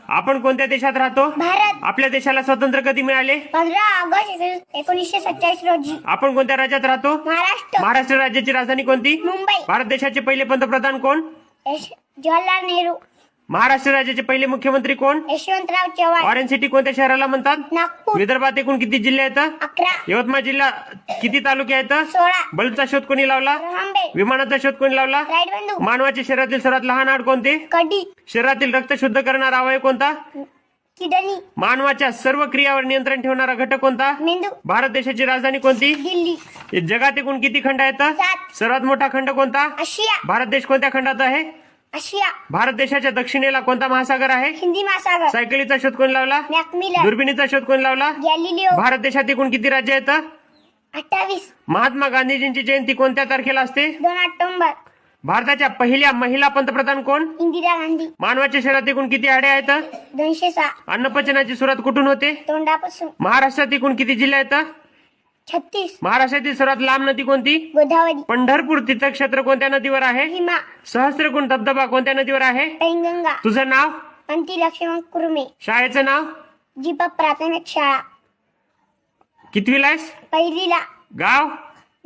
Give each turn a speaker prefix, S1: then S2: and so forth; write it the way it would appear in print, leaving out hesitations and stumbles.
S1: आपण कोणत्या देशात राहतो?
S2: भारत.
S1: आपल्या देशाला स्वातंत्र्य कधी मिळाले?
S2: 15 ऑगस्ट 1947 रोजी.
S1: आपण कोणत्या राज्यात राहतो?
S2: महाराष्ट्र.
S1: महाराष्ट्र राज्याची राजधानी कोणती?
S2: मुंबई.
S1: भारत देशाचे पहिले पंतप्रधान कोण?
S2: जवाहरलाल नेहरू.
S1: महाराष्ट्र राज्याचे पहिले मुख्यमंत्री कोण?
S2: यशवंतराव चव्हाण.
S1: ऑरेंज सिटी कोणत्या शहराला म्हणतात?
S2: नागपूर.
S1: विदर्भात एकूण किती जिल्हे आहेत?
S2: 11.
S1: यवतमाळ जिल्हा किती तालुके आहेत?
S2: 16.
S1: बल्बचा शोध कोणी लावला?
S2: रहांबे.
S1: विमानाचा शोध कोणी लावला?
S2: राईट बंधू.
S1: मानवाच्या शरीरातील सर्वात लहान हाड कोणते?
S2: कडी.
S1: शरीरातील रक्त शुद्ध करणारा अवयव कोणता?
S2: किडनी.
S1: मानवाच्या सर्व क्रियावर नियंत्रण ठेवणारा घटक कोणता?
S2: मेंदू.
S1: भारत देशाची राजधानी कोणती?
S2: दिल्ली.
S1: जगात एकूण किती खंड आहेत?
S2: 7.
S1: सर्वात मोठा खंड कोणता?
S2: आशिया.
S1: भारत देश कोणत्या खंडात आहे?
S2: आशिया.
S1: भारत देशाच्या दक्षिणेला कोणता महासागर आहे?
S2: हिंदी महासागर.
S1: सायकलीचा शोध कोणी लावला?
S2: मॅकमिलर.
S1: दुर्बिणीचा शोध कोणी लावला?
S2: गॅलिलिओ.
S1: भारत देशात एकूण किती राज्य आहेत?
S2: 28.
S1: महात्मा गांधीजींची जयंती कोणत्या तारखेला असते?
S2: 2 ऑक्टोबर.
S1: भारताच्या पहिल्या महिला पंतप्रधान कोण?
S2: इंदिरा गांधी.
S1: मानवाच्या शरीरात एकूण किती हाडे आहेत?
S2: 206.
S1: अन्नपचनाची सुरुवात कुठून होते?
S2: तोंडापासून.
S1: महाराष्ट्रात एकूण किती जिल्हे आहेत?
S2: 36.
S1: महाराष्ट्रातील सर्वात लांब नदी कोणती?
S2: गोदावरी.
S1: पंढरपूर तीर्थक्षेत्र कोणत्या नदीवर आहे?
S2: भीमा.
S1: सहस्त्रकुंड धबधबा कोणत्या नदीवर आहे?
S2: पैनगंगा.
S1: तुझं नाव?
S2: अंती लक्ष्मण कुर्मे.
S1: शाळेचं नाव?
S2: जीप प्राथमिक शाळा.
S1: कितवीला आहेस?
S2: पहिलीला.
S1: गाव?